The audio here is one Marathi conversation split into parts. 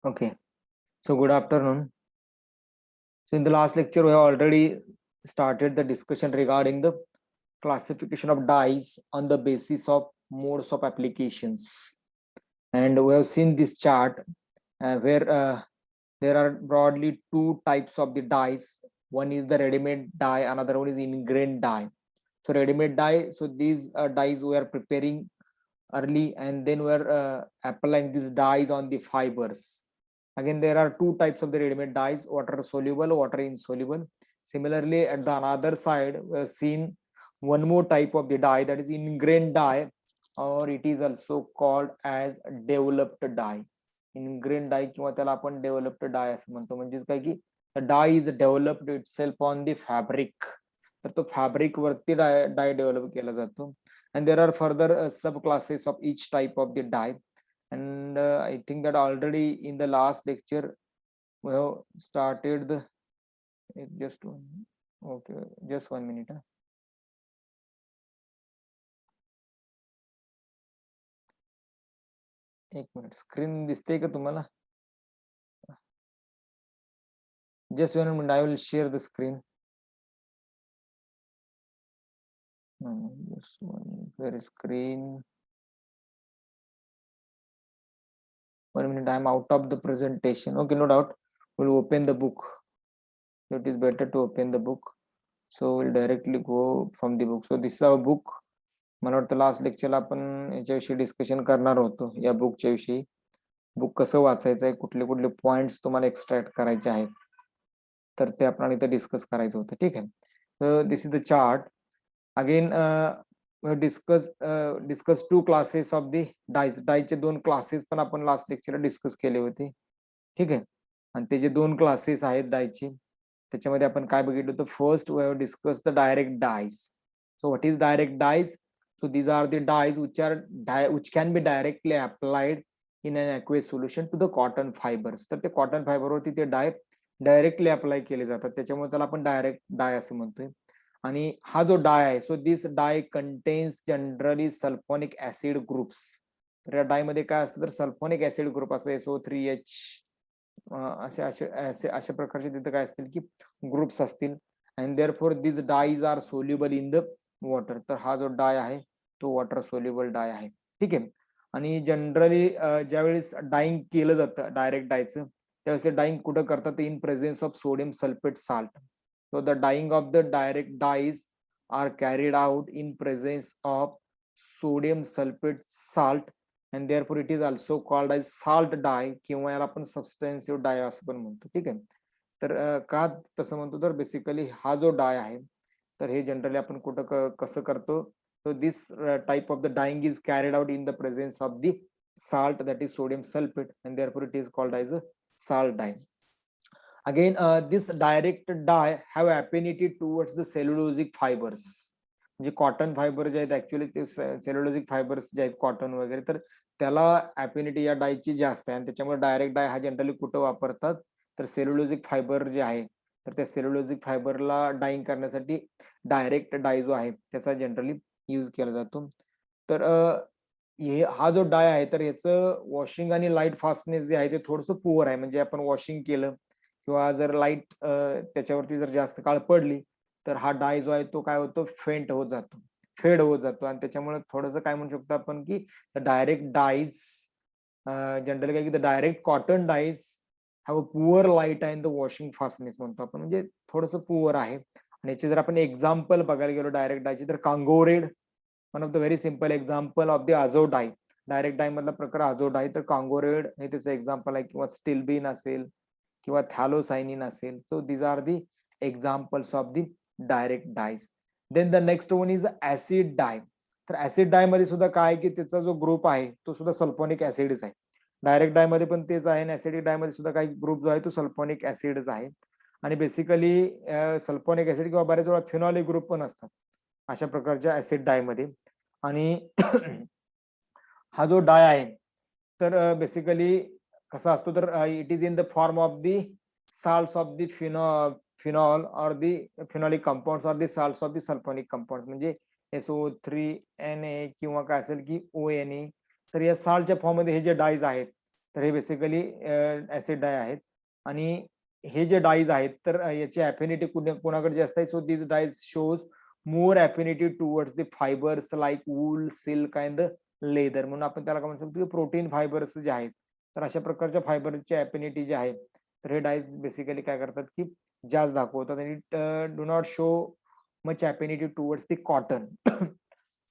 Okay, so good afternoon. So in the last lecture, we have already started the discussion regarding the classification of dyes on the basis of modes of applications. And we have seen this chart where there are broadly two types of the dyes. One is the ready-made dye, another one is ingrained dye. So ready-made dye, so these dyes we are preparing early and then we're applying these dyes on the fibers. Again, there are two types of the ready-made dyes: water soluble, water insoluble. Similarly, at the another side, we have seen one more type of the dye, that is ingrained dye, or it is also called as developed dye. Ingrained dye किंवा त्याला आपण developed dye असं म्हणतो. म्हणजे काय की the dye is developed itself on the fabric. तर तो फॅब्रिक वरती डाय डेव्हलप केला जातो. And there are further subclasses of each type of the dye. And I think that already in the last lecture we have started the just one. Okay, just 1 minute. एक मिनिट, स्क्रीन दिसते का तुम्हाला? Just 1 minute, I will share the screen. Just one, where is screen? 1 minute, I am out of the presentation. Okay, no doubt. We'll open the book. It is better to open the book. So we'll directly go from the book. So this is our book. मला वाटतं लास्ट लेक्चरला आपण याच्याविषयी डिस्कशन करणार होतो, या बुकच्या विषयी. बुक कसं वाचायचं आहे, कुठले कुठले पॉइंट्स तुम्हाला एक्स्ट्रॅक्ट करायचे आहेत, तर ते आपण इथे डिस्कस करायचं होतं. ठीक आहे. तर this is the chart. Again discuss two classes of the dyes. डायचे दोन क्लासेस पण आपण लास्ट लेक्चरला डिस्कस केले होते. ठीक आहे. आणि ते जे दोन क्लासेस आहेत डायचे, त्याच्यामध्ये आपण काय बघितलं होतं? First we have discuss the direct dyes. So what is direct dyes? So these are the dyes which can be directly applied in an aqueous solution to the cotton fibers. तर ते कॉटन फायबर वरती ते डाय डायरेक्टली अप्लाय केले जातात, त्याच्यामुळे त्याला आपण डायरेक्ट डाय असं म्हणतोय. आणि हा जो डाय आहे, so this dye contains generally sulphonic acid groups. तर या डाय मध्ये काय असतं? तर सल्फोनिक ऍसिड ग्रुप असतो, SO3H असे असे असे अशा प्रकारचे तिथे काय असतील की ग्रुप्स असतील. And therefore this dyes are soluble in the water. तर हा जो डाय आहे तो वॉटर सोल्युबल डाय आहे. ठीक आहे. आणि जनरली ज्यावेळेस डाईंग केलं जातं डायरेक्ट डायचं, त्यावेळेस डाईंग कुठं करतात? In presence of sodium sulphate salt. So the dyeing of the direct dyes are carried out in presence of sodium sulphate salt, and therefore it is also called as salt dye, किंवा याला आपण सबस्टेन्सिव्ह डाय असं पण म्हणतो. ठीक आहे. तर का तसं म्हणतो? तर बेसिकली हा जो डाय आहे, तर हे जनरली आपण कुठं कसं करतो? So this type of the dyeing is carried out in the presence of the salt, that is sodium sulfate, and therefore it is called as a salt dye. Again, this direct dye have affinity towards the cellulosic fibers. म्हणजे कॉटन फायबर जे आहेत ऍक्च्युअली ते सेल्युलोजिक फायबर्स जे आहेत कॉटन वगैरे, तर त्याला अफिनिटी या डायची जास्त आहे. आणि त्याच्यामुळे डायरेक्ट डाय हा जनरली कुठं वापरतात? तर सेल्युलोजिक फायबर जे आहे, तर त्या सेल्युलोजिक फायबरला डाईंग करण्यासाठी डायरेक्ट डाय जो आहे त्याचा जनरली यूज केला जातो. तर हा जो डाय आहे, तर याचं वॉशिंग आणि लाईट फास्टनेस जे आहे ते थोडंसं पुअर आहे. म्हणजे आपण वॉशिंग केलं किंवा जर लाईट त्याच्यावरती जर जास्त काळ पडली, तर हा डाय जो आहे तो काय होतो? फेंट होत जातो, फेड होत जातो. आणि त्याच्यामुळे थोडंसं काय म्हणू शकतो आपण की डायरेक्ट डायज जनरली काय की the direct cotton dyes have a poor light and the washing fastness म्हणतो आपण, म्हणजे थोडंसं पुअर आहे. आणि याचे जर आपण एक्झाम्पल बघायला गेलो डायरेक्ट डायची, तर Congo red one of the very simple example of the azo dye. Direct dye मधला प्रकार आझो डाय, तर कांगो रेड हे त्याचं एक्झाम्पल आहे, किंवा स्टिलबीन असेल किंवा थॅलोसायनिन असेल. So these are the examples of the direct dyes. Then the next one is acid dye. तर ऍसिड डाय मध्ये सुद्धा काय की त्याचा जो ग्रुप आहे तो सुद्धा सल्फोनिक ऍसिडच आहे. डायरेक्ट डाय मध्ये पण तेच आहे, आणि ऍसिडिक डाय मध्ये सुद्धा काही ग्रुप जो आहे तो सल्फोनिक ऍसिडच आहे. आणि बेसिकली सल्फोनिक ऍसिड किंवा बऱ्याच वेळा फिनॉलिक ग्रुप पण असतात अशा प्रकारच्या ऍसिड डाय मध्ये. आणि हा जो डाय आहे, तर बेसिकली कसा असतो? तर it is in the form of the salts of the phenol or the phenolic compounds or the salts of the sulfonic compounds. म्हणजे SO3Na किंवा काय असेल की ONA. तर या साल्टच्या फॉर्म मध्ये हे जे डायज आहेत, तर हे बेसिकली ऍसिड डाय आहेत. आणि हे जे डाईज आहेत तर याची अफिनिटी कोणाकडे जास्त आहे. So this dies shows more affinity towards the fibres like wool, silk and leather. म्हणून आपण त्याला काय म्हणू शकतो की प्रोटीन फायबर्स जे आहेत तर अशा प्रकारच्या फायबरची अफिनिटी जे आहे तर हे डाईज बेसिकली काय करतात की जास्त दाखवतात. आणि do not show much affinity towards the cotton.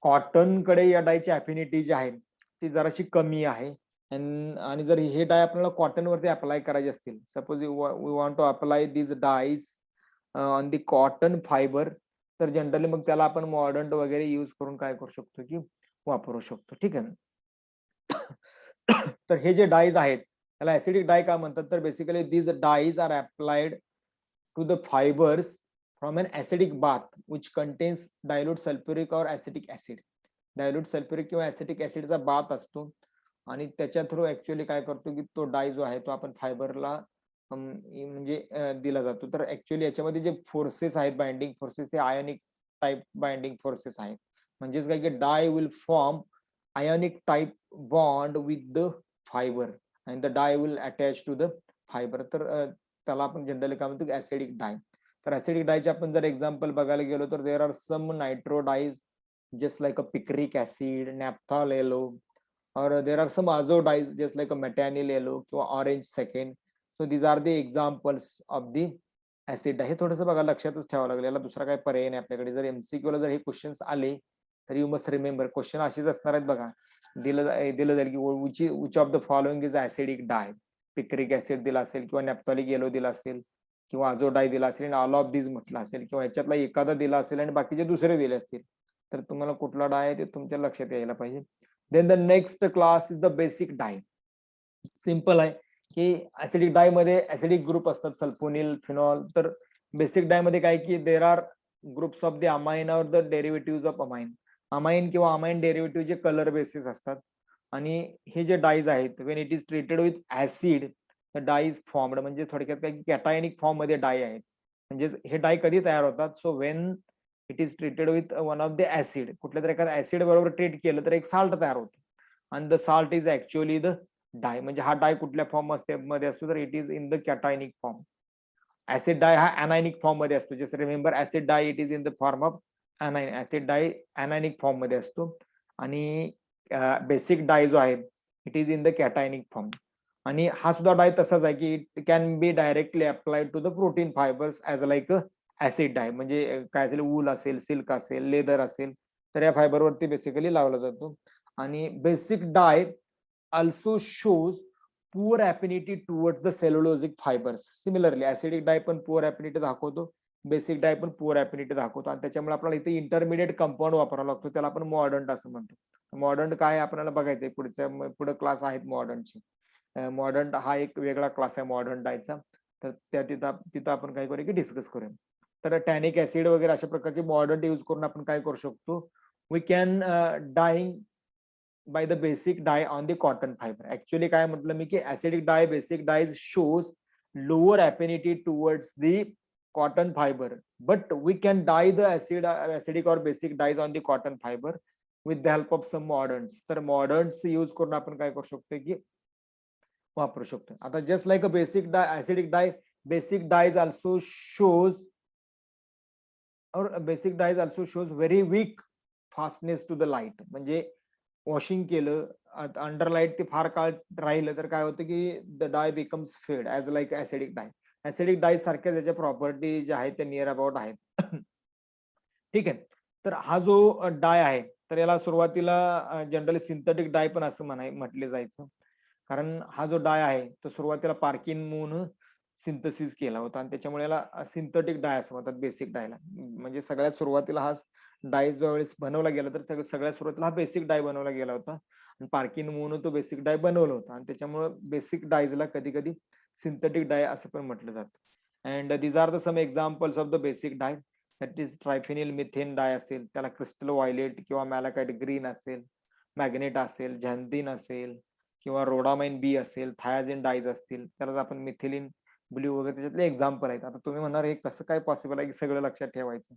Cotton कडे या डायची अफिनिटी जी आहे ती जराशी कमी आहे. आणि जर हे डाय आपल्याला कॉटन वरती अप्लाय करायचे असतील, suppose we want to apply this dyes on the cotton fibre, तर जनरली मग त्याला आपण मॉडर्न वगैरे यूज करून काय करू शकतो की वापरू शकतो. ठीक आहे. तर हे जे डाईज आहेत त्याला ऍसिडिक डाय का म्हणतात, तर basically these dyes are applied to the fibres from an acidic bath which contains dilute sulphuric और ऍसिटिक ऍसिड. डायल्यूट सल्फ्युरिक किंवा ऍसिटिक ऍसिडचा बाथ असतो आणि त्याच्या थ्रू ऍक्च्युअली काय करतो की तो डाय जो आहे तो आपण फायबरला म्हणजे दिला जातो. तर ऍक्च्युअली याच्यामध्ये जे फोर्सेस आहेत, बाइंडिंग फोर्सेस, ते आयोनिक टाइप बाइंडिंग फोर्सेस आहेत. म्हणजेच काय की dye will form ionic type bond with the fibre and the dye will attach to the fibre. तर त्याला आपण जनरली काय म्हणतो ऍसिडिक डाय. तर ऍसिडिक डायचे आपण जर एक्झाम्पल बघायला गेलो तर there are some nitro dyes just like a picric acid, naphthol yellow, or there are some azo dyes just like a metanyl yellow किंवा orange second. So these are the examples of the acid. हे थोडंसं बघा लक्षातच ठेवावं लागेल, याला दुसरा काही पर्याय नाही आपल्याकडे. जर एमसीक्यू ला जर हे क्वेश्चन्स आले तर यू मस्ट रिमेंबर, क्वेश्चन असेच असणार आहेत बघा. दिलं जाईल की which of the following is acidic dye. Picric acid दिला असेल किंवा नॅप्थॉलिक येलो दिला असेल किंवा आझो डाय दिला असेल आणि ऑल ऑफ दिस म्हटलं असेल किंवा ह्याच्यातला एखादा दिला असेल आणि बाकीचे दुसरे दिले असतील, तर तुम्हाला कुठला डाय आहे ते तुमच्या लक्षात यायला पाहिजे. Then the next class is the basic dye. Simple आहे की ऍसिडिक डाय मध्ये ऍसिडिक ग्रुप असतात, सल्फोनिल, फिनॉल. तर बेसिक डाय मध्ये काय की there are groups of the amine or the derivative of amine. Amine किंवा अमाइन डेरिव्हेटिव्ह जे कलर बेसिस असतात. आणि हे जे डाईज आहेत when it is treated with acid the dyes formed, म्हणजे थोडक्यात काय की कॅटायनिक फॉर्म मध्ये डाय आहेत. म्हणजे हे डाय कधी तयार होतात, so when it is treated with one of the acid, कुठल्या तरी एखाद्या ऍसिड बरोबर ट्रीट केलं तर एक साल्ट तयार होतो आणि the salt is actually the dye. म्हणजे हा डाय कुठल्या फॉर्म मध्ये असतो, तर it is in the cationic form. Acid dye हा अनायनिक फॉर्म मध्ये असतो. जसं remember acid dye it is in the form of anion. Acid dye anionic form मध्ये असतो आणि बेसिक डाय जो आहे it is in the cationic form. आणि हा सुद्धा डाय तसाच आहे की it can be directly applied to the protein fibres as like acid dye. म्हणजे काय असेल, वूल असेल, सिल्क असेल, लेदर असेल, तर या फायबरवरती बेसिकली लावला जातो. आणि basic dye also shows poor affinity towards the cellulosic fibres. Similarly acidic dye पण पुअर अफिनिटी दाखवतो, बेसिक डाय पण पुअर अफिनिटी दाखवतो. आणि त्याच्यामुळे आपल्याला इथे इंटरमिडिएट कंपाऊंड वापरावा लागतो, त्याला आपण मॉडर्न असं म्हणतो. मॉडर्न काय आपल्याला बघायचंय, पुढे क्लास आहेत मॉडर्नचे. मॉडर्न हा एक वेगळा क्लास आहे मॉडर्न डायचा. तर त्या तिथं आपण काय करूया की डिस्कस करूया. तर टॅनिक ऍसिड वगैरे अशा प्रकारचे मॉडर्न यूज करून आपण काय करू शकतो, we can dyeing by the basic dye on the cotton fibre. Actually काय म्हटलं मी की acidic dye, basic dye shows lower affinity towards the cotton fiber, but we can dye the acidic or basic dyes on the cotton fiber with the help of some moderns. तर moderns यूज करून आपण काय करू शकतो की वापरू शकतो. आता just like a basic dye, acidic dye, basic dyes also shows or basic dyes also shows very weak fastness to the light. म्हणजे वॉशिंग केलं अंडर लाईट ते फार काळ राहिलं तर काय होतं की the dye becomes fade as like acidic dye. Acidic dye सारख्या त्याच्या प्रॉपर्टी ज्या आहेत त्या नियर अबाउट आहेत. ठीक आहे. तर हा जो डाय आहे तर याला सुरुवातीला जनरली सिंथेटिक डाय पण असं म्हटले जायचं. कारण हा जो डाय आहे तो सुरुवातीला पार्किन मून सिंथसिस केला होता आणि त्याच्यामुळे याला सिंथेटिक डाय असं म्हणतात बेसिक डायला. म्हणजे सगळ्यात सुरुवातीला हा डाय जो वेळेस बनवला गेला तर सगळ्यात सुरुवातीला हा बेसिक डाय बनवला गेला होता आणि पार्किन मून तो बेसिक डाय बनवला होता आणि त्याच्यामुळे बेसिक डायजला कधी कधी सिंथेटिक डाय असं पण म्हटलं जातं. And these are the some examples of the basic dye. That is triphenyl methane dye असेल, त्याला क्रिस्टल व्हायलेट किंवा मॅलाकाइट ग्रीन असेल, मॅग्नेट असेल, झॅन्थिन असेल किंवा रोडामाइन बी असेल, थायाझिन डायज असतील, त्याला आपण मिथिलिन ब्ल्यू वगैरे त्याच्यातले एक्झाम्पल आहेत. आता तुम्ही म्हणणार हे कसं काय पॉसिबल आहे की सगळं लक्षात ठेवायचं.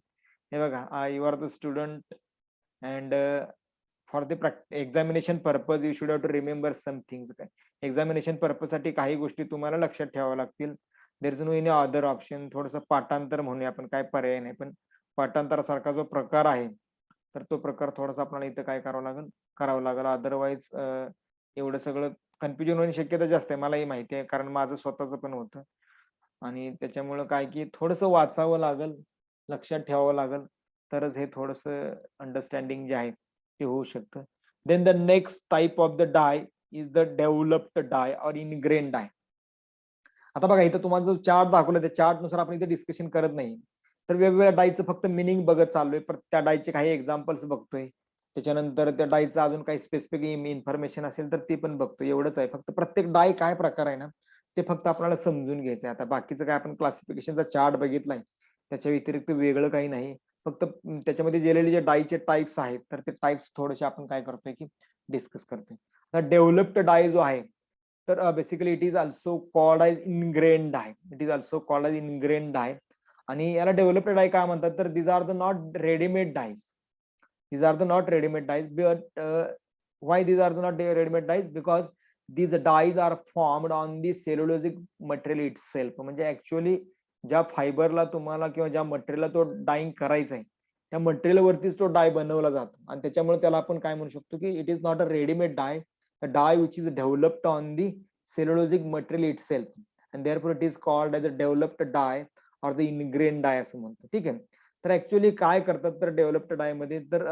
हे बघा, you are the student and for the examination purpose you should have to remember some things. काय एक्झामिनेशन पर्पज साठी काही गोष्टी तुम्हाला लक्षात ठेवाव्या लागतील. There is no any other option. थोडंसं पाठांतर म्हणूया आपण, काय पर्याय नाही, पण पाठांतरासारखा जो प्रकार आहे तर तो प्रकार थोडासा आपल्याला इथं काय करावं लागेल. अदरवाईज एवढं सगळं कन्फ्युजन होण्याची शक्यता जास्त आहे, मलाही माहिती आहे, कारण माझं स्वतःच पण होतं. आणि त्याच्यामुळं काय की थोडंसं वाचावं लागेल, लक्षात ठेवावं लागेल, तरच हे थोडंसं अंडरस्टँडिंग जे आहे ते होऊ शकतं. Then the next type of the dye is the developed dye or ingrain डाय. आता बघा इथं तुम्हाला जो चार्ट दाखवला त्या चार्ट नुसार आपण इथे डिस्कशन करत नाही, तर वेगवेगळ्या डायचं फक्त मिनिंग बघत चाललोय, पण त्या डायचे काही एक्झाम्पल्स बघतोय, त्याच्यानंतर त्या डायचं अजून काही स्पेसिफिक इन्फॉर्मेशन असेल तर ते पण बघतोय. एवढंच आहे फक्त. प्रत्येक डाय काय प्रकार आहे ना ते फक्त आपल्याला समजून घ्यायचं आहे. आता बाकीचं काय आपण क्लासिफिकेशनचा चार्ट बघितलाय, त्याच्या व्यतिरिक्त वेगळं काही नाही. फक्त त्याच्यामध्ये दिलेले जे डायचे टाइप्स आहेत तर ते टाइप्स थोडेसे आपण काय करतोय की डिस्कस करतोय. आता डेव्हलप्ड डाय जो आहे तर basically it is also called as ingrain dye. It is also called as ingrain dye. आणि याला डेव्हलप्ड डाय काय म्हणतात, तर these are the not readymade dyes. These are the not ready-made dyes, but why these are the not ready-made dyes? Because these dyes are formed on the cellulosic material itself. म्हणजे ऍक्च्युअली ज्या फायबरला तुम्हाला किंवा ज्या मटेरियलला तो डाईंग करायचा आहे त्या मटेरियल वरतीच तो डाय बनवला जातो, आणि त्याच्यामुळे त्याला आपण काय म्हणू शकतो की it is not a readymade dye, a dye which is developed on the cellulosic material itself, and therefore it is called as a developed dye or the ingrained dye असं म्हणतो. ठीक आहे. तर ऍक्च्युअली काय करतात तर डेव्हलप्ड डाय मध्ये तर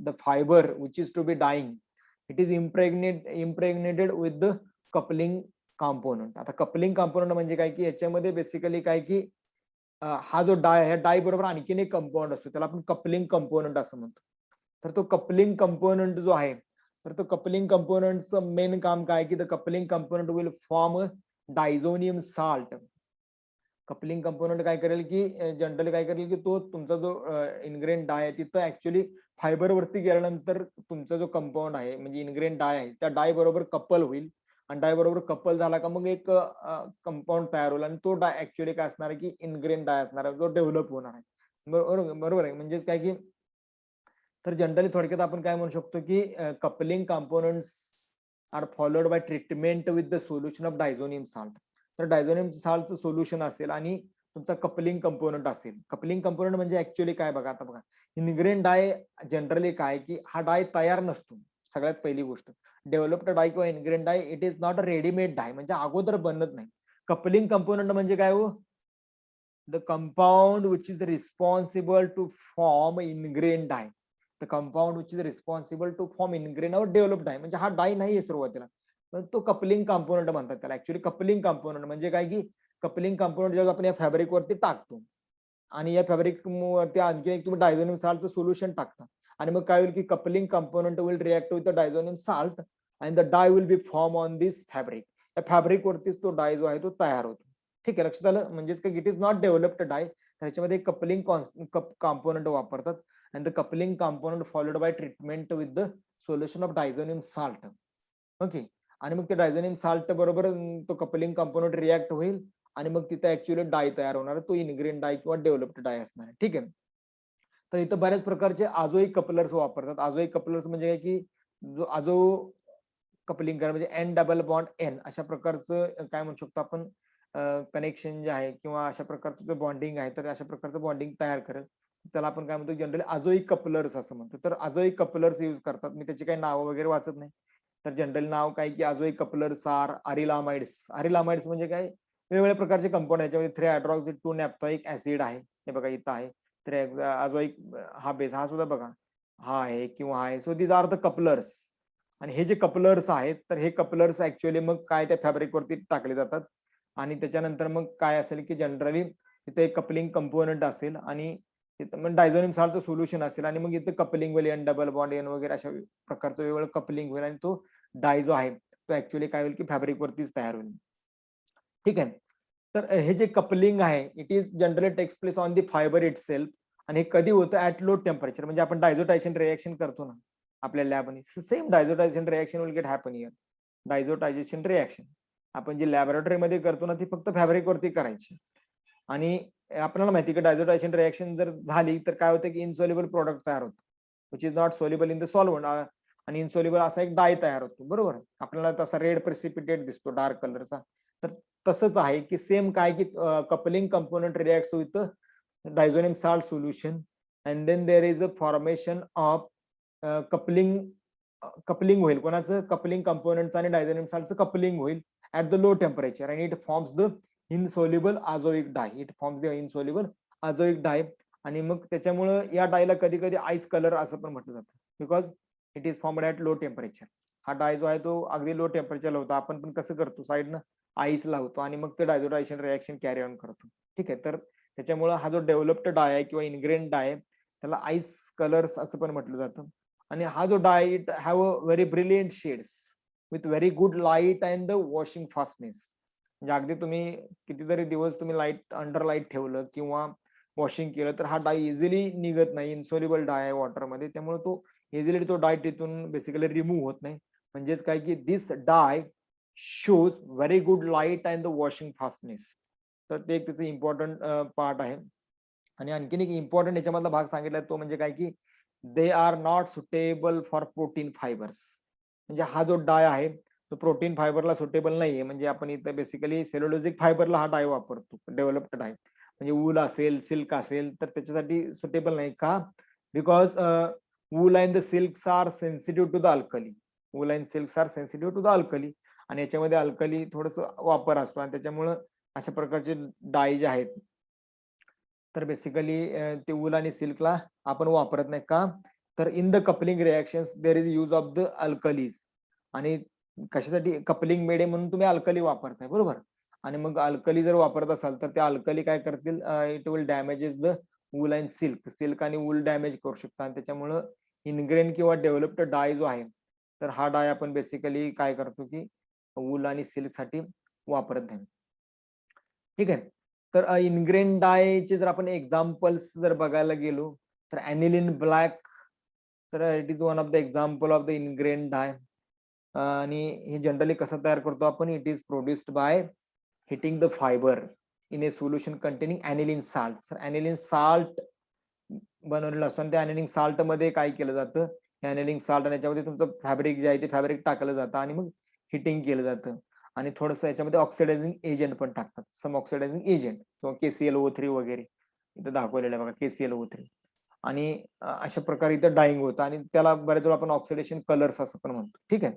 the fibre which is to be dyeing it is impregnated with the coupling component. आता कपलिंग कॉम्पोनंट म्हणजे काय की याच्यामध्ये बेसिकली काय की हा जो डाय आहे, डाय बरोबर आणखीन एक कंपाऊंड असतो, त्याला आपण कपलिंग कंपोनंट असं म्हणतो. तर तो कपलिंग कंपोनंट जो आहे तर तो कपलिंग कंपोनंटचं मेन काम काय की the coupling component will form diazonium salt. Coupling component काय करेल की जनरली काय करेल की तो तुमचा जो इनग्रेन डाय आहे तिथं ऍक्च्युअली फायबर वरती गेल्यानंतर तुमचा जो कंपाऊंड आहे म्हणजे इनग्रेन डाय आहे त्या डाय बरोबर कपल होईल, आणि डाय बरोबर कपल झाला का मग एक कंपाऊंड तयार होईल, आणि तो डाय ऍक्च्युअली काय असणार आहे की इनग्रेन डाय असणार आहे, जो डेव्हलप होणार आहे. बरोबर आहे. म्हणजेच काय की तर जनरली थोडक्यात आपण काय म्हणू शकतो की coupling components are followed by treatment with the solution of diazonium salt. तर डायझोनियम साल्टचं सोल्युशन असेल आणि तुमचा कपलिंग कंपोनंट असेल. कपलिंग कंपोनंट म्हणजे ऍक्च्युअली काय बघा, आता बघा इनग्रेन डाय जनरली काय की हा डाय तयार नसतो. सगळ्यात पहिली गोष्ट, डेव्हलप्ड डाय किंवा ingrain dye it is not a readymade dye, म्हणजे अगोदर बनत नाही. कपलिंग कंपोनंट म्हणजे काय हो, the compound which is responsible to form ingrained dye. The compound which is responsible to form ingrained or developed dye म्हणजे हा डाय नाहीये सुरुवातीला, पण तो कपलिंग कंपोनंट म्हणतात त्याला. ऍक्च्युअली कपलिंग कंपोनंट म्हणजे काय की कपलिंग कंपोनंट जेव्हा आपण या फॅब्रिक वरती टाकतो आणि या फॅब्रिक वरती आणखी एक तुम्ही डायझोनियम साल्टचं सोल्युशन टाकता, आणि मग काय होईल की coupling component will react with the diazonium salt आणि the dye will be form on this fabric. या फॅब्रिक वरतीच तो डाय जो आहे तो तयार होतो. ठीक आहे, लक्षात आलं. म्हणजेच काय इट इज नॉट डेव्हलप्ड डाय, त्याच्यामध्ये कपलिंग कॉम्पोनंट वापरतात, आणि the coupling component followed by treatment with the solution of diazonium salt. Okay. आणि मग ते डायझोनियम साल्ट बरोबर तो कपलिंग कॉम्पोनंट रिॲक्ट होईल, आणि मग तिथे ऍक्च्युअली डाय तयार होणार, तो इनग्रेन डाय किंवा डेव्हलप्ड डाय असणार आहे. ठीक आहे. तर इथं बऱ्याच प्रकारचे आजोई कपलर्स वापरतात. आजोई कपलर्स म्हणजे काय की जो आजो कपलिंग करा म्हणजे एन डबल बॉन्ड एन अशा प्रकारचं काय म्हणू शकतो आपण कनेक्शन जे आहे किंवा अशा प्रकारचं जे बॉन्डिंग आहे तर अशा प्रकारचं बॉन्डिंग तयार करेल, त्याला आपण काय म्हणतो जनरली आजोई कपलर्स असं म्हणतो. तर आजोई कपलर्स यूज करतात. मी त्याची काही नावं वगैरे वाचत नाही, तर जनरली नाव काय की आजोई कपलर्स आर अरिलामाइड्स. अरिलामाइड्स म्हणजे काय, वेगवेगळ्या प्रकारचे कंपाऊंड आहे, त्याच्यामध्ये 3 हायड्रॉक्सी 2 नॅप्थोइक ऍसिड आहे, हे बघा इथं आहे. तर आजोइक हा बेस हा सुद्धा बघा हा आहे किंवा हा आहे. So these are the couplers. आणि हे जे कपलर्स आहेत तर हे कपलर्स ऍक्च्युअली मग काय त्या फॅब्रिक वरती टाकले जातात, आणि त्याच्यानंतर मग काय असेल की जनरली तिथे एक कपलिंग कंपोनंट असेल आणि तिथं डायझोनियम साल्टचं सोल्युशन असेल, आणि मग इथं कपलिंग होईल, एन डबल बॉन्ड एन वगैरे अशा प्रकारचं वेगवेगळं कपलिंग होईल, आणि तो डाय जो आहे तो ऍक्च्युअली काय होईल की फॅब्रिक वरतीच तयार होईल. ठीक आहे. तर हे जे कपलिंग आहे it is generally takes place on the fibre itself, आणि हे कधी होतं ऍट लो टेम्परेचर. म्हणजे आपण डायझोटायझेशन रिएक्शन करतो ना आपल्या लॅबमध्ये, same diazotization reaction will get happen here. Diazotization reaction आपण जी लॅबोरेटरीमध्ये करतो ना ती फक्त फॅब्रिक वरती करायची, आणि आपल्याला माहिती की डायझोटायझेशन रिएक्शन जर झाली तर काय होतं की इनसॉल्युबल प्रोडक्ट तयार होतो which is not soluble in the solvent. आणि इनसोल्युबल असा एक डाय तयार होतो, बरोबर. आपल्याला तसा रेड प्रेसिपिटेट दिसतो डार्क कलरचा. तर तसंच आहे की सेम काय की coupling component reacts with diazonium salt solution and then there is a formation of coupling. Coupling होईल कोणाचं, कपलिंग कंपोनंटचं आणि डायझोनियम साल्टचं कपलिंग होईल at the low temperature and it forms the insoluble azoic dye. It forms the insoluble azoic dye. आणि मग त्याच्यामुळं या डायला कधी कधी आईस कलर असं पण म्हटलं जातं, because it is formed at low temperature. हा डाय जो आहे तो अगदी लो टेम्परेचरला होता. आपण पण कसं करतो, साईडनं आईस लावतो आणि मग ते डायझोडायशन रिॲक्शन कॅरी ऑन करतो. ठीक आहे. तर त्याच्यामुळे हा जो डेव्हलप्ड डाय आहे किंवा इनग्रेन डाय आहे त्याला आईस कलर्स असं पण म्हटलं जातं. आणि हा जो dye it have a very brilliant shades with very good light and the washing fastness. म्हणजे अगदी तुम्ही कितीतरी दिवस तुम्ही लाईट अंडर लाईट ठेवलं किंवा वॉशिंग केलं तर हा डाय इझिली निघत नाही. इन्सोल्युबल डाय आहे वॉटरमध्ये, त्यामुळे तो इझिली तो डाय तिथून बेसिकली रिमूव्ह होत नाही. म्हणजेच काय की this dye shows very good light and the washing fastness. तर ते एक त्याचं इम्पॉर्टंट पार्ट आहे. आणि आणखीन एक इम्पॉर्टंट याच्यामधला भाग सांगितलाय तो म्हणजे काय की they are not suitable for protein fibres. म्हणजे हा जो डाय आहे तो प्रोटीन फायबरला सुटेबल नाहीये. म्हणजे आपण इथं बेसिकली सेल्युलोजिक फायबरला हा डाय वापरतो, डेव्हलप्ड डाय. म्हणजे वूल असेल, सिल्क असेल तर त्याच्यासाठी सुटेबल नाही का, because wool and the silks are sensitive to the alkali. Wool and silks are sensitive to the alkali. आणि याच्यामध्ये अल्कली थोडस वापर असतो आणि त्याच्यामुळं अशा प्रकारचे डाय जे आहेत तर बेसिकली ते वूल आणि सिल्कला आपण वापरत नाही का, तर in the coupling reactions there is use of the alkalis. आणि कशासाठी, कपलिंग मेडे म्हणून तुम्ही अल्कली वापरताय, बरोबर. आणि मग अल्कली जर वापरत असाल तर त्या अल्कली काय करतील, it will damages the wool and silk. Silk आणि वूल डॅमेज करू शकतात आणि त्याच्यामुळं इनग्रेन किंवा डेव्हलप्ड डाय जो आहे तर हा डाय आपण बेसिकली काय करतो की वूल आणि सिल्क साठी वापरत नाही. ठीक आहे. तर इनग्रेन डायचे जर आपण एक्झाम्पल्स जर बघायला गेलो तर ॲनिलिन ब्लॅक, तर it is one of the example of the ingrain dye. आणि हे जनरली कसं तयार करतो आपण, it is produced by heating the fibre in a solution containing aniline salt. तर ॲनिलिन साल्ट बनवलेलं असतं आणि त्या ॲनिलिन साल्ट मध्ये काय केलं जातं, ॲनिलिन साल्ट आणि याच्यामध्ये तुमचं फॅब्रिक जे आहे ते फॅब्रिक टाकलं जातं आणि मग हिटिंग केलं जातं. आणि थोडंसं याच्यामध्ये ऑक्सिडायझिंग एजंट पण टाकतात, सम ऑक्सिडायझिंग एजंट किंवा KClO3 वगैरे इथं दाखवलेलं आहे बघा, KClO3. आणि अशा प्रकारे इथं डाईंग होतं आणि त्याला बऱ्याच वेळा आपण ऑक्सिडेशन कलर्स असं पण म्हणतो. ठीक आहे.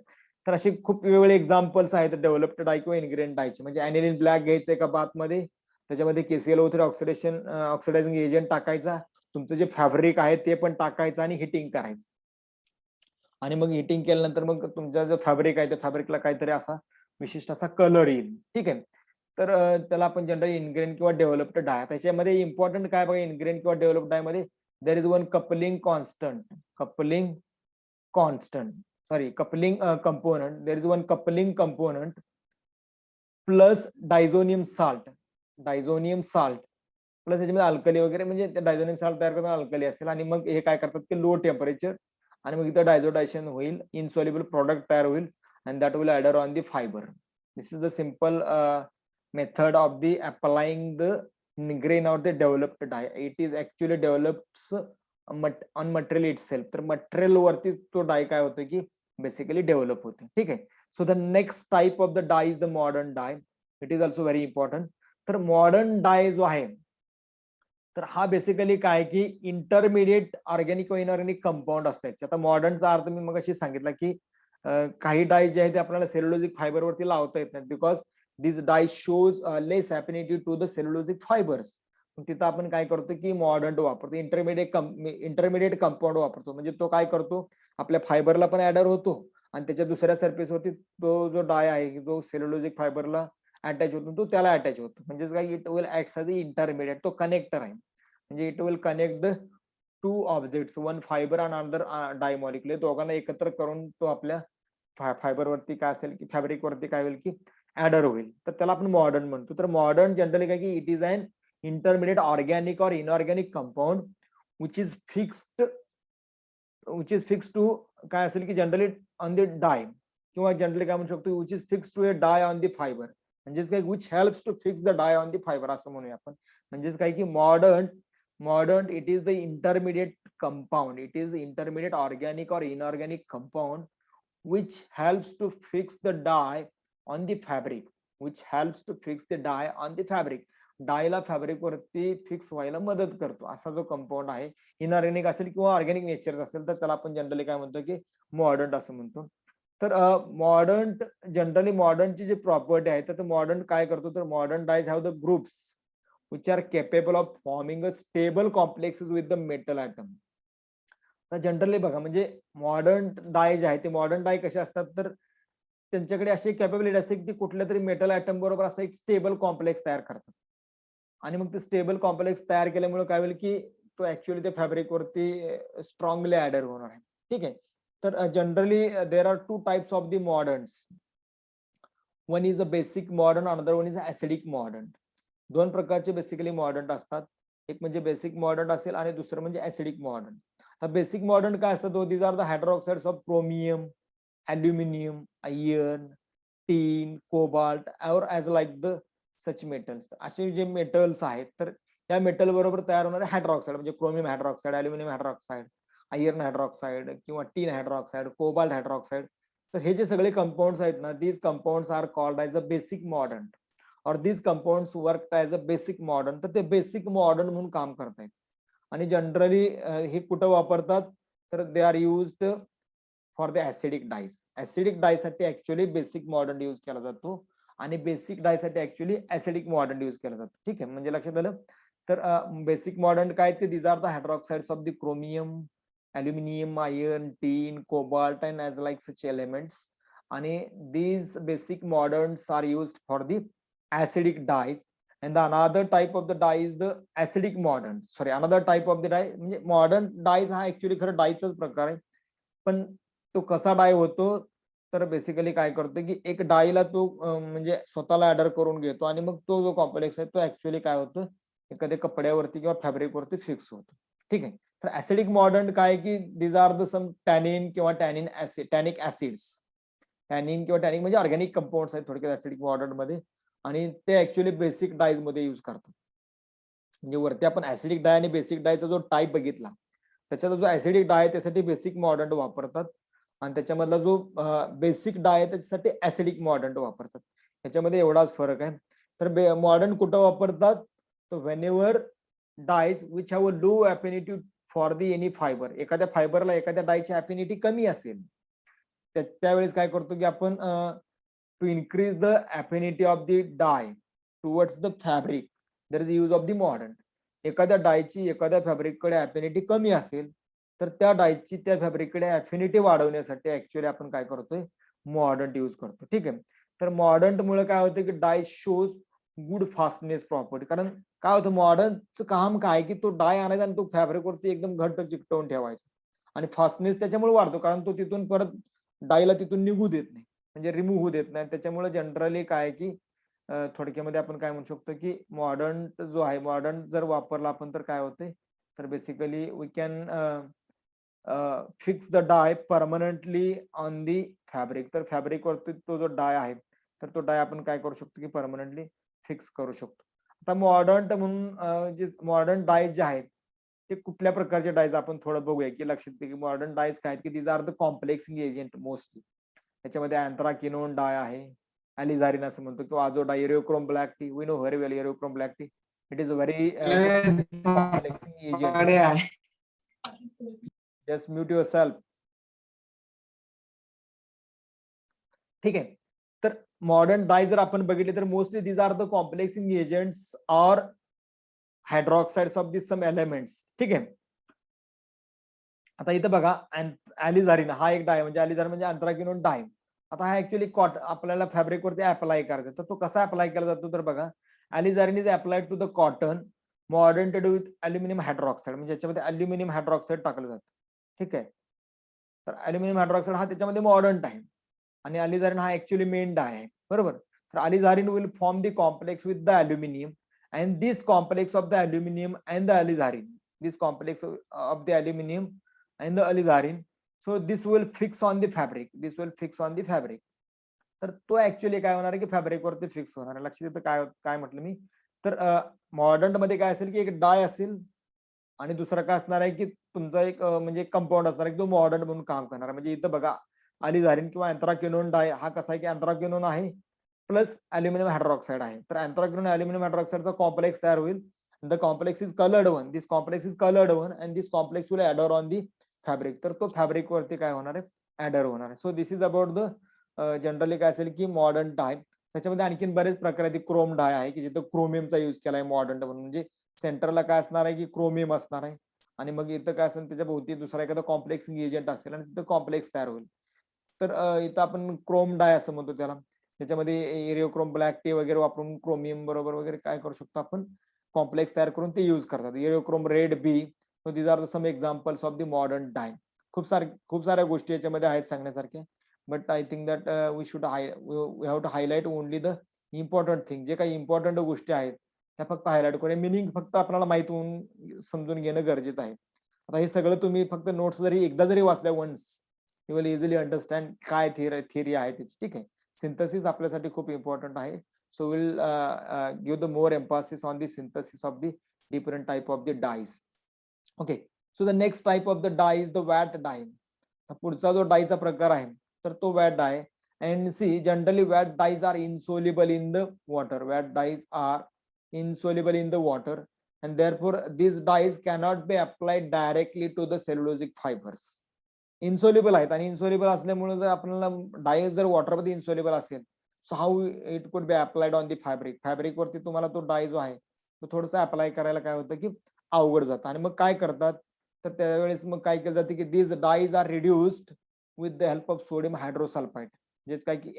तर असे खूप वेगवेगळे एक्झाम्पल्स आहेत डेव्हलप्ड डाय किंवा इनग्रेन डायचे. म्हणजे ॲनिलिन ब्लॅक घ्यायचं एका बाथमध्ये, त्याच्यामध्ये KClO3 ऑक्सिडायझिंग एजंट टाकायचा, तुमचं जे फॅब्रिक आहे ते पण टाकायचं आणि हिटिंग करायचं. आणि मग हिटिंग केल्यानंतर मग तुमचा जो फॅब्रिक आहे त्या फॅब्रिकला काहीतरी असा विशिष्ट असा कलर येईल. ठीक आहे. तर त्याला आपण जनरली इनग्रेन किंवा डेव्हलप्ड डाय. त्याच्यामध्ये इम्पॉर्टंट काय बघा, इनग्रेन किंवा डेव्हलप्ड डाय मध्ये there is one coupling constant, coupling constant, sorry coupling component. There is one coupling component plus diazonium salt, diazonium salt plus त्याच्यामध्ये अल्कली वगैरे, म्हणजे डायझोनियम साल्ट तयार करताना अल्कली असेल. आणि मग हे काय करतात की लो टेम्परेचर आणि मग इथं डायझोडायशन होईल, इनसॉल्युबल प्रोडक्ट तयार होईल and that will adder on the fibre. This is the simple method of the applying the grain or the developed dye. It is actually develops on material itself. तर मटेरियल वरती तो डाय काय होतो की बेसिकली डेव्हलप होते. ठीक आहे. So the next type of the dye is the मॉडर्न dye. It is also very important. तर मॉडर्न डाय जो आहे तर हा बेसिकली काय की इंटरमिडिएट ऑर्गॅनिक व इनऑर्गॅनिक कंपाऊंड असतात. आता मॉडर्नचा अर्थ मी मग अशी सांगितला की काही डाय जे आहे ते आपल्याला सेल्युलोजिक फायबरवरती लावता येत नाहीत, because this dye shows less affinity to the cellulosic fibres. तिथं आपण काय करतो की मॉडर्न वापरतो, इंटरमिडिएट कंपाऊंड वापरतो. म्हणजे तो काय करतो, आपल्या फायबरला पण ऍडर होतो आणि त्याच्या दुसऱ्या सरफेसवरती तो जो डाय आहे जो सेल्युलोजिक फायबरला अटॅच होतो तो त्याला अटॅच होतो. म्हणजेच काय, it will act as a intermediate, तो कनेक्टर आहे. म्हणजे it will connect the two objects, one fibre आणि अनदर डाय मॉलिक्युल, दोघांना एकत्र करून तो आपल्या फायबर वरती काय असेल की फॅब्रिक वरती काय होईल की ऍडर होईल. तर त्याला आपण मॉडर्न म्हणतो. तर मॉडर्न जनरली काय की it is an intermediate organic or inorganic compound which is fixed to काय असेल की जनरली ऑन द डाय, किंवा जनरली काय म्हणू शकतो which is fixed to A dye on the fibre. म्हणजेच काय which helps to fix the dye on the fibre असं म्हणूया आपण. म्हणजेच काय की modern Mordant, it is the intermediate compound. It is intermediate organic or inorganic compound which helps to fix the dye on the fabric. Which helps to fix the dye on the fabric. डायला फॅब्रिक वरती फिक्स व्हायला मदत करतो असा जो कंपाऊंड आहे, इनऑर्गॅनिक असेल किंवा ऑर्गॅनिक नेचर असेल तर त्याला आपण जनरली काय म्हणतो की मॉडर्न असं म्हणतो. तर मॉडर्न जनरली मॉडर्नची जी प्रॉपर्टी आहे तर मॉडर्न काय करतो तर modern dyes have the groups which are capable of forming a stable complexes with the metal atom. तर जनरली बघा म्हणजे मॉडर्न डाय जे आहे ते मॉडर्न डाय कसे असतात तर त्यांच्याकडे अशी कॅपेबिलिटी असते की ती कुठल्या तरी मेटल ऍटम बरोबर असं एक स्टेबल कॉम्प्लेक्स तयार करतात आणि मग ते स्टेबल कॉम्प्लेक्स तयार केल्यामुळे काय होईल की तो ऍक्च्युअली त्या फॅब्रिक वरती स्ट्रॉंगली ऍडर होणार आहे. ठीक आहे. तर generally there are two types of the मॉडर्न्स. One is a basic modern, another one is acidic modern. दोन प्रकारचे बेसिकली मॉडर्न असतात. एक म्हणजे बेसिक मॉडर्न असेल आणि दुसरं म्हणजे ऍसिडिक मॉडर्न. बेसिक मॉडर्न काय असतं, these are the hydroxides of chromium, aluminium, iron, tin, cobalt or as like the such metals. असे जे मेटल्स आहेत तर त्या मेटल बरोबर तयार होणारे हायड्रॉक्साइड म्हणजे chromium hydroxide, aluminium hydroxide, iron hydroxide किंवा टीन हायड्रॉक्साइड, कोबाल्ट हायड्रॉक्साइड. तर हे जे सगळे कंपाऊंड्स आहेत ना, these compounds are called as a basic modern और these compounds work as a basic modern. तर ते बेसिक मॉडर्न म्हणून काम करतायत. आणि जनरली हे कुठं वापरतात तर they are used for the acidic dyes. Acidic dye साठी ऍक्च्युअली बेसिक मॉडर्न यूज केला जातो आणि बेसिक डाय साठी ऍक्च्युअली ऍसिडिक मॉडर्न यूज केला जातो. ठीक आहे, म्हणजे लक्षात आलं. तर बेसिक मॉडर्न काय ते these are the hydroxides of the chromium, aluminium, iron, tin, cobalt and as like such elements. आणि these basic mordants are used for the acidic dyes, and the another type of the dye is the acidic modern. Sorry, another type of the dye म्हणजे मॉडर्न डायज हा ऍक्च्युअली खरं डायचाच प्रकार आहे. पण तो कसा डाय होतो तर बेसिकली काय करतो की एक डायला तो म्हणजे स्वतःला ऍडर करून घेतो आणि मग तो जो कॉम्प्लेक्स आहे तो ऍक्च्युअली काय होतं एखाद्या कपड्यावरती किंवा फॅब्रिक वरती फिक्स होतो. ठीक आहे. तर ऍसिडिक मॉडर्न काय की these are the some tannin किंवा tannin acid, tannic acids. Tannin किंवा टॅनिक म्हणजे ऑर्गॅनिक कंपाऊंड्स आहेत थोडक्यात ऍसिडिक मॉडर्न मध्ये आणि ते ऍक्च्युअली बेसिक डायज मध्ये युज करतात. म्हणजे वरती आपण ऍसिडिक डाय आणि बेसिक डायचा जो टाईप बघितला त्याच्यात जो ऍसिडिक डाय त्यासाठी बेसिक मॉडर्न वापरतात आणि त्याच्यामधला जो बेसिक डाय आहे त्याच्यासाठी ऍसिडिक मॉडर्न वापरतात. याच्यामध्ये एवढाच फरक आहे. तर मॉडर्न कुठं वापरतात तर whenever dyes which have a low affinity for the any fibre. एखाद्या फायबरला एखाद्या डायची अफिनिटी कमी असेल त्यावेळेस काय करतो की आपण to increase the affinity of the dye towards the fabric there is the use of the mordant. एखाद्या डायची एखाद्या फॅब्रिककडे अफिनिटी कमी असेल तर त्या डायची त्या फॅब्रिककडे अफिनिटी वाढवण्यासाठी ऍक्च्युअली आपण काय करतोय मॉडर्न यूज करतो. ठीक आहे. तर मॉडर्न मुळे काय होतं की डाय शोज गुड फास्टनेस प्रॉपर्टी. कारण काय होतं मॉडर्नचं काम काय की तो डाय आणायचा आणि तो फॅब्रिक वरती एकदम घट्ट चिकटवून ठेवायचा आणि फास्टनेस त्याच्यामुळे वाढतो कारण तो तिथून परत डायला तिथून निघू देत नाही म्हणजे रिमूव्ह होऊ देत नाही. त्याच्यामुळे जनरली काय की थोडक्यामध्ये आपण काय म्हणू शकतो की मॉडर्न जो आहे मॉडर्न जर वापरला आपण तर काय होते तर basically we can fix the dye permanently on the fabric. तर फॅब्रिक वरती तो जो डाय आहे तर तो डाय आपण काय करू शकतो की परमनंटली फिक्स करू शकतो. आता मॉडर्न म्हणून जे मॉडर्न डाय जे आहेत ते कुठल्या प्रकारचे डायज आपण थोडं बघूया की लक्षात की मॉडर्न डायज काय आहेत की these are the complexing agent mostly. त्याच्यामध्ये अँथ्राकिनोन डाय आहे, ॲलिझारिन असं म्हणतो किंवा azo dye, eriochrome black T. We know very well eriochrome black T. It is very complexing agent. Just mute yourself. ठीक आहे. तर मॉडर्न डाय जर आपण बघितले तर mostly these are the complexing agents or hydroxides of this some elements. ठीक आहे. आता इथं बघा ॲलिझारिन हा एक डाय म्हणजे ॲलिझारिन म्हणजे अँथ्राकिनोन डाय. आता हा ऍक्च्युअली आपल्याला फॅब्रिक वरती अप्लाय करायचा तर तो कसा अप्लाय केला जातो तर बघा alizarin is applied to the cotton मॉडर्न विथ अल्युमिनियम हायड्रॉक्साइड म्हणजे याच्यामध्ये अल्युमिनियम हायड्रॉक्साइड टाकलं जातं. ठीक आहे. तर अल्युमिनियम हायड्रॉक्साइड हा त्याच्यामध्ये मॉडर्न आहे आणि ॲलिझारिन हा ऍक्च्युअली मेन डाय आहे. बरोबर. तर alizarin will form the complex with the aluminium and this complex of the aluminium and the alizarin, this complex of the aluminium and the alizarin, so this will fix on the fabric, this will fix on the fabric. तर तो ऍक्च्युअली काय होणार आहे की फॅब्रिक वरती फिक्स होणार आहे. लक्षात येतं काय काय म्हटलं मी तर मॉडर्न मध्ये काय असेल की एक डाय असेल आणि दुसरा काय असणार आहे की तुमचा एक म्हणजे कंपाऊंड असणार आहे की तो मॉडर्न म्हणून काम करणार आहे. म्हणजे इथं बघा अलिझारीन किंवा अँथ्राक्विनोन डाय हा कसा आहे की अँथ्राक्विनोन आहे प्लस अल्युमिनियम हायड्रॉक्साईड आहे. तर अँथ्राक्विनोन अल्युमिनियम हायड्रॉक्साईडचा कॉम्प्लेक्स तयार होईल. The complex is coloured one. This complex is coloured one and this complex will adder on the fabric. तर तो फॅब्रिक वरती काय होणार आहे ऍडर होणार आहे. So this is about the generally काय असेल की मॉडर्न डाय. त्याच्यामध्ये आणखीन बरेच प्रकार आहेत. क्रोम डाय आहे की जिथं क्रोमियमचा युज केलाय मॉडर्न म्हणून. म्हणजे सेंटरला काय असणार आहे की क्रोमियम असणार आहे आणि मग इथं काय असेल त्याच्या भोवती दुसरा एखादा कॉम्प्लेक्स एजंट असेल आणि तिथं कॉम्प्लेक्स तयार होईल. तर इथं आपण क्रोम डाय असं म्हणतो त्याला. त्याच्यामध्ये एरिओक्रोम ब्लॅक टी वगैरे वापरून क्रोमियम बरोबर वगैरे काय करू शकतो आपण कॉम्प्लेक्स तयार करून ते युज करतात. Eriochrome red B. So these are the some examples of the मॉडर्न डाय. खूप साऱ्या गोष्टी याच्यामध्ये आहेत सांगण्यासारख्या. But I think that we have to highlight only the important thing. जे काही इम्पॉर्टंट गोष्टी आहेत त्या फक्त हायलाइट करूया. मिनिंग फक्त आपल्याला माहित होऊन समजून घेणं गरजेचं आहे. आता हे सगळं तुम्ही फक्त नोट्स जरी एकदा जरी वाचल्या once you will easily understand काय थिअरी आहे त्याची. ठीक आहे. सिंथसिस आपल्यासाठी खूप इम्पॉर्टंट आहे. So will give the more emphasis on the synthesis of the different type of the dyes. Okay. So the next type of the dye is the vat dye. पुढचा जो डायचा प्रकार आहे तर तो vat dye. And see generally vat dyes are insoluble in the water. Vat dyes R insoluble in the water and therefore these dyes cannot be applied directly to the cellulosic fibers. Insoluble आहेत आणि इन्सोल्युबल असल्यामुळे जर आपल्याला डाय जर वॉटरमध्ये इन्सोल्युबल असेल so how it could be applied on the fabric. Fabric वरती तुम्हाला तो डाय जो आहे तो थोडासा अप्लाय करायला काय होतं की अवघड जातं. आणि मग काय करतात तर त्यावेळेस मग काय केलं जातं की these dyes are reduced with the help of sodium hydrosulphide. म्हणजेच काय की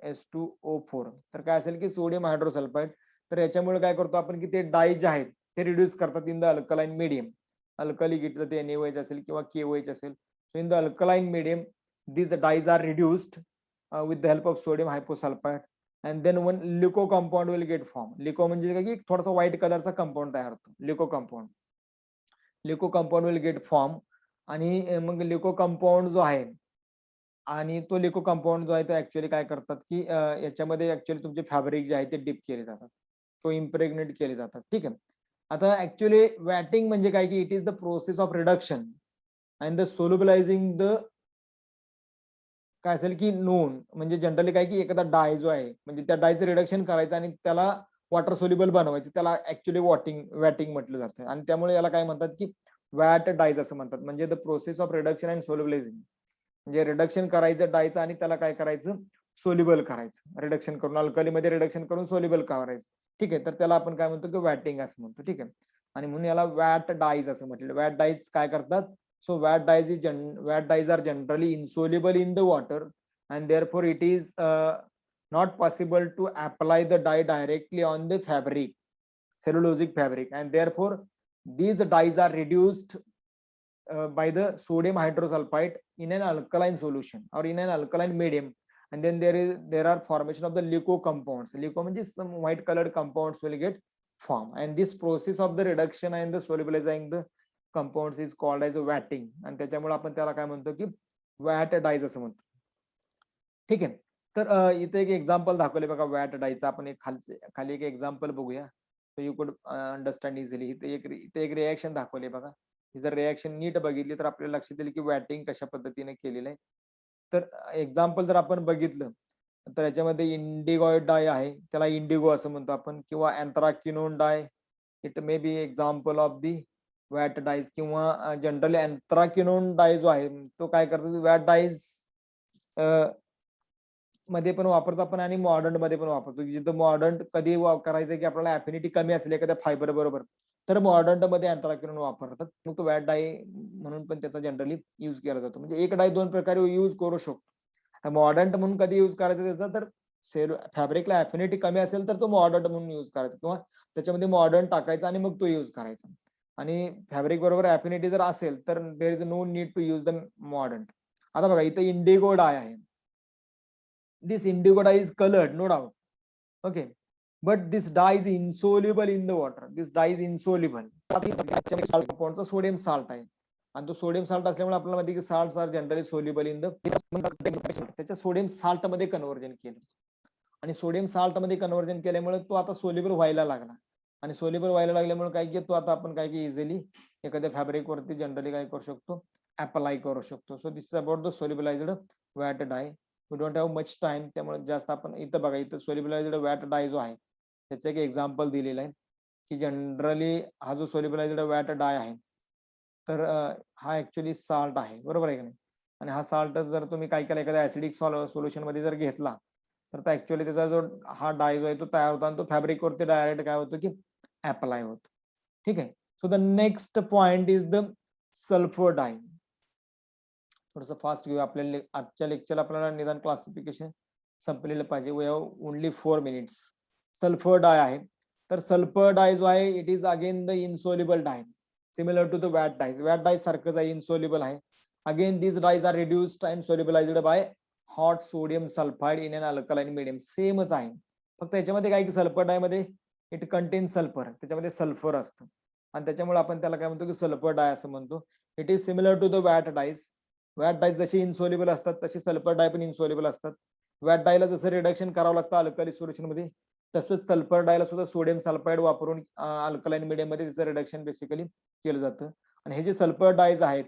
Na2S2O4. तर काय असेल की सोडियम हायड्रोसल्फाइड. तर याच्यामुळे काय करतो आपण की ते डाय जे आहेत ते रिड्यूस करतात in the alkaline medium. Alkali घेतलं ते NaOH असेल किंवा KOH असेल. So in the alkaline medium these dyes are reduced with the help of sodium hyposulfite and then one leuco compound will get form. Leuco म्हणजे काय की थोडासा व्हाईट कलरचा कंपाऊंड तयार होतो. Leuco compound. Leuco compound will get form. आणि मग लिको कंपाऊंड जो आहे आणि तो लिको कंपाऊंड जो आहे तो ऍक्च्युअली काय करतात की याच्यामध्ये ऍक्च्युअली तुमचे फॅब्रिक जे आहे ते डिप केले जातात. तो इम्प्रेग्नेट केले जातात. ठीक आहे. आता ऍक्च्युअली वॅटिंग म्हणजे काय की it is the process of reduction and the solubilizing the काय असेल की नोन. म्हणजे जनरली काय की एखादा डाय जो आहे म्हणजे त्या डायचं रिडक्शन करायचं आणि त्याला वॉटर सोल्युबल बनवायचं त्याला ऍक्च्युअली वॅटिंग म्हटलं जातं. आणि त्यामुळे याला काय म्हणतात की वॅट डायज असं म्हणतात. म्हणजे the process of reduction and solubilizing. म्हणजे रिडक्शन करायचं डायचं आणि त्याला काय करायचं सोल्युबल करायचं. रिडक्शन करून अल्कलीमध्ये रिडक्शन करून सोल्युबल करायचं. ठीक आहे. तर त्याला आपण काय म्हणतो की वॅटिंग असं म्हणतो. ठीक आहे. आणि म्हणून याला वॅट डाईज असं म्हटलं. वॅट डाईज काय करतात. So wet dyes are generally insoluble in the water and therefore it is not possible to apply the dye directly on the fabric, cellulosic fabric, and therefore these dyes are reduced by the sodium hydrosulfide in an alkaline solution or in an alkaline medium. And then there are formation of the lico compounds. Lico means some white colored compounds will get formed, and this process of the reduction and the solubilizing the compound is called as vatting. आणि त्याच्यामुळे आपण त्याला काय म्हणतो की वॅट डाईज असं म्हणतो. ठीक आहे. तर इथे एक एक्झाम्पल दाखवले बघा वॅट डाईचा. आपण एक खाली एक एक्झाम्पल बघूया. सो यू कुड अंडरस्टँड इझिली. इथे एक रिॲक्शन दाखवली बघा. ही जर रिॲक्शन नीट बघितली तर आपल्याला लक्षात येईल की वॅटिंग कशा पद्धतीने केलेलं आहे. तर एक्झाम्पल जर आपण बघितलं तर याच्यामध्ये इंडिगॉइड डाय आहे त्याला इंडिगो असं म्हणतो आपण किंवा anthraquinone dye. It may be example of the vat dyes किंवा जनरली अँथ्राक्विनोन डाय जो आहे तो काय करतो वॅट डाईज मध्ये पण वापरतो आपण आणि मॉडर्न मध्ये पण वापरतो. जिथं मॉडर्न कधी करायचं की आपल्याला ॲफिनिटी कमी असेल एखाद्या फायबर बरोबर तर मॉडर्न मध्ये अँथ्राक्विनोन वापरतात. मग तो वॅट डाय म्हणून पण त्याचा जनरली युज केला जातो. म्हणजे एक डाय दोन प्रकारे युज करू शकतो. मॉडर्न म्हणून कधी युज करायचं त्याचा तर फॅब्रिकला ॲफिनिटी कमी असेल तर तो मॉडर्न म्हणून युज करायचा किंवा त्याच्यामध्ये मॉडर्न टाकायचा आणि मग तो युज करायचा. आणि फॅब्रिक बरोबर ॲफिनिटी जर असेल तर there is no need to use the मॉडर्न. आता बघा इथे इंडिगो डाय आहे. This indigo dye is coloured no doubt. Okay. But this dye is insoluble in the water. This dye is insoluble. कंपाऊंडचा सोडियम साल्ट आहे आणि तो सोडियम साल्ट असल्यामुळे आपल्याला माहिती की salt are generally soluble in the त्याच्या सोडियम साल्ट मध्ये कन्व्हर्जन केलं आणि सोडियम साल्ट मध्ये कन्व्हर्जन केल्यामुळे तो आता सोल्युबल व्हायला लागला. आणि सोल्युबल व्हायला लागल्यामुळे काय की तो आता आपण काय की इझिली एखाद्या फॅब्रिक वरती जनरली काय करू शकतो, अप्लाय करू शकतो. So this is about the solubilized vat dye. We don't have much time, त्यामुळे जास्त आपण इथं बघा, इथं सोल्युबलाइज्ड वॅट डाय जो आहे त्याचं एक एक्झाम्पल दिलेलं आहे की जनरली हा जो सोल्युबलाइज्ड वॅट डाय आहे तर हा ऍक्च्युली साल्ट आहे, बरोबर आहे का नाही. आणि हा साल्ट जर तुम्ही काय केलं एखाद्या ऍसिडिक सोल्युशन मध्ये जर घेतला तर ऍक्च्युअली त्याचा जो हा डाय जो आहे तो तयार होतो आणि तो फॅब्रिक वरती डायरेक्ट काय होतो की अप्लाय होतो. ठीक आहे. So the next point is the sulphur dye. थोडंसं फास्ट घेऊ, आपल्याला आजच्या लेक्चरला आपल्याला निदान क्लासिफिकेशन संपलेलं पाहिजे. We have only 4 minutes. Sulphur dye आहे, तर सल्फर डाय जो आहे it is again the insoluble dye, similar to the vat dye. Vat dye सारखंच आहे, इनसोल्युबल आहे. Again these dyes are reduced and solubilized by hot sodium sulfide in an alkaline medium. सेमच आहे, फक्त याच्यामध्ये काय की सल्फर डाय मध्ये इट कंटेन सल्फर, त्याच्यामध्ये सल्फर असतं आणि त्याच्यामुळे आपण त्याला काय म्हणतो की सल्फर डाय असं म्हणतो. It is similar to the vat dyes. Vat dyes जशी इनसोल्युबल असतात तशी सल्फर डाय पण इनसोल्युबल असतात. वॅट डायला जसं रिडक्शन करावं लागतं अल्कली सोल्युशन मध्ये, तसंच सल्फर डायला सुद्धा सोडियम सल्फाइड वापरून अल्कलाइन मीडियम मध्ये त्याचं रिडक्शन बेसिकली केलं जातं. आणि हे जे सल्फर डायज आहेत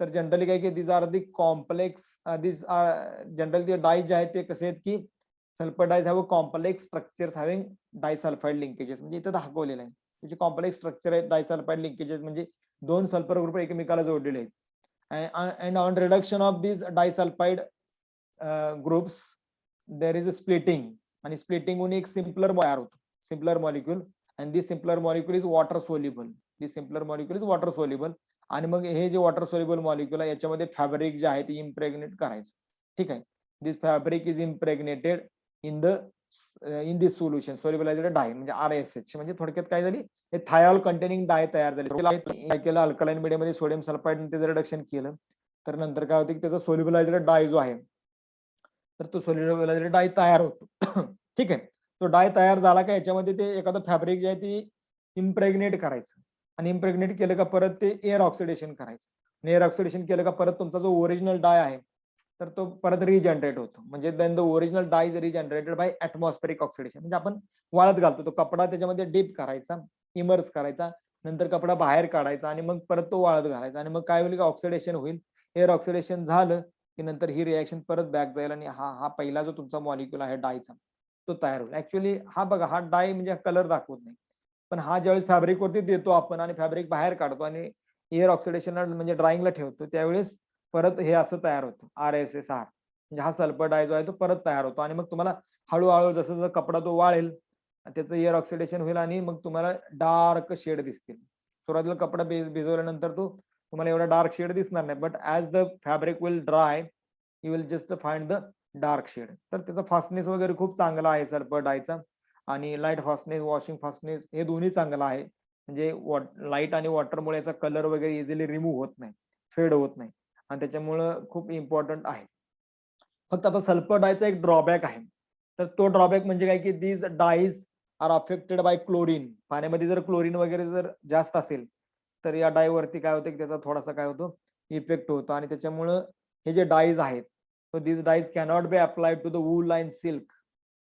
तर जनरली काय की these are the complex, these are generally ते डायज जे आहेत ते कसे आहेत की sulphur dyes have complex structures having disulphide linkages. म्हणजे इथं दाखवलेलं आहे त्याचे कॉम्प्लेक्स स्ट्रक्चर आहेत डायसल्फाइड लिंकेजेस, म्हणजे दोन सल्फर ग्रुप एकमेकाला जोडलेले आहेत. and on reduction of these disulfide groups there is a splitting, आणि splitting होऊन एक सिम्पलर तयार होतो, simpler molecule. and this simpler molecule is water soluble. this simpler molecule is water soluble. आणि मग हे जे वॉटर सोल्युबल मॉलिक्यूल आहे याच्यामध्ये फॅब्रिक जे आहे ते इम्प्रेग्नेट करायचं. ठीक आहे. This fabric is impregnated in this solution solubilised dye, म्हणजे RSH. म्हणजे थोडक्यात काय झाली, हे थायॉल कंटेनिंग डाय तयार झाली. काय केलं अल्कलाइन मीडियम मध्ये सोडियम सल्फाइड त्याचं रिडक्शन केलं, तर नंतर काय होतं की त्याचा सोल्युबलाइज्ड डाय जो आहे तर तो सोल्युबलाइज्ड डाय तयार होतो. ठीक आहे. तो डाय तयार झाला का याच्यामध्ये ते एखादं फॅब्रिक जे आहे ती इम्प्रेग्नेट करायचं, आणि इम्प्रेग्नेट केलं का परत ते एअर ऑक्सिडेशन करायचं. एअर ऑक्सिडेशन केलं का परत तुमचा जो ओरिजिनल डाय आहे तर तो परत रिजनरेट होतो. म्हणजे then the original dye is regenerated by atmospheric oxidation. म्हणजे आपण वाळत घालतो तो कपडा, त्याच्यामध्ये डीप करायचा, इमर्स करायचा, नंतर कपडा बाहेर काढायचा आणि मग परत तो वाळत घालायचा. आणि मग काय होईल की ऑक्सिडेशन होईल. एअर ऑक्सिडेशन झालं की नंतर ही रिएक्शन परत बॅक जाईल आणि हा हा पहिला जो तुमचा मॉलिक्यूल आहे डायचा तो तयार होईल. ऍक्च्युअली हा बघा, हा डाय म्हणजे कलर दाखवत नाही, पण हा ज्यावेळेस फॅब्रिक वरती देतो आपण आणि फॅब्रिक बाहेर काढतो आणि एअर ऑक्सिडेशन म्हणजे ड्राईंगला ठेवतो त्यावेळेस परत हे असं तयार होतं RSSR. म्हणजे हा सल्फर डाय जो आहे तो परत तयार होतो आणि मग तुम्हाला हळूहळू जसं जसं कपडा तो वाळेल त्याचं एअर ऑक्सिडेशन होईल आणि मग तुम्हाला डार्क शेड दिसतील. सुरुवातीला कपडा भिजवल्यानंतर तो तुम्हाला एवढा डार्क शेड दिसणार नाही, but as the fabric will dry you will just find the dark shade. तर त्याचा फास्टनेस वगैरे खूप चांगला आहे सल्फर डायचा, आणि लाईट फास्टनेस, वॉशिंग फास्टनेस हे दोन्ही चांगलं आहे. म्हणजे लाईट आणि वॉटरमुळे याचा कलर वगैरे इझिली रिमूव्ह होत नाही, फेड होत नाही, आणि त्याच्यामुळं खूप इम्पॉर्टंट आहे. फक्त आता सल्फर डायचा एक ड्रॉबॅक आहे, तर तो ड्रॉबॅक म्हणजे काय की these dyes R affected by chlorine. पाण्यामध्ये जर क्लोरीन वगैरे जर जास्त असेल तर या डाय वरती काय होतं की त्याचा थोडासा काय होतो इफेक्ट होतो, आणि त्याच्यामुळं हे जे डाईज आहेत so these dyes cannot be applied to the wool and silk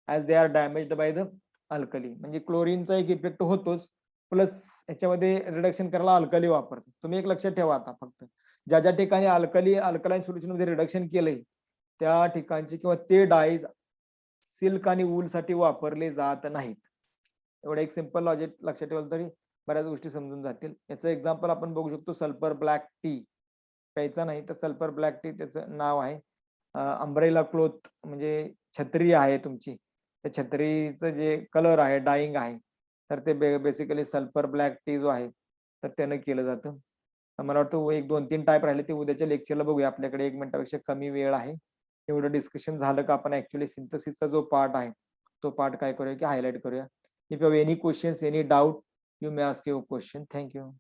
as they are damaged by the alkali. म्हणजे क्लोरीनचा एक इफेक्ट होतोच, प्लस याच्यामध्ये रिडक्शन करायला अल्कली वापरतात. तुम्ही एक लक्षात ठेवा, आता फक्त ज्या ज्या ठिकाणी अल्कलाइन सोल्युशन मध्ये रिडक्शन केलंय त्या ठिकाणचे किंवा ते डाईज सिल्क आणि वूल साठी वापरले जात नाहीत. एवढं एक सिंपल लॉजिक लक्षात ठेवलं तरी बऱ्याच गोष्टी समजून जातील. याचं एक्झाम्पल आपण बघू शकतो, सल्फर ब्लॅक टी. प्यायचा नाही तर सल्फर ब्लॅक टी त्याचं नाव आहे. अंब्रेला क्लोथ म्हणजे छत्री आहे तुमची, त्या छत्रीचं जे कलर आहे डाईंग आहे तर ते बेसिकली सल्फर ब्लॅक टी जो आहे तर त्यानं केलं जातं. मला वाटतं एक 2-3 टाईप राहिले ते उद्याच्या लेक्चरला बघूया, आपल्याकडे 1 मिनिटापेक्षा कमी वेळ आहे. एवढं डिस्कशन झालं का आपण ऍक्च्युअली सिंथेसिसचा जो पार्ट आहे तो पार्ट काय करूया की हायलाइट करूया. If you have any questions, any doubt, you may ask your question. Thank you.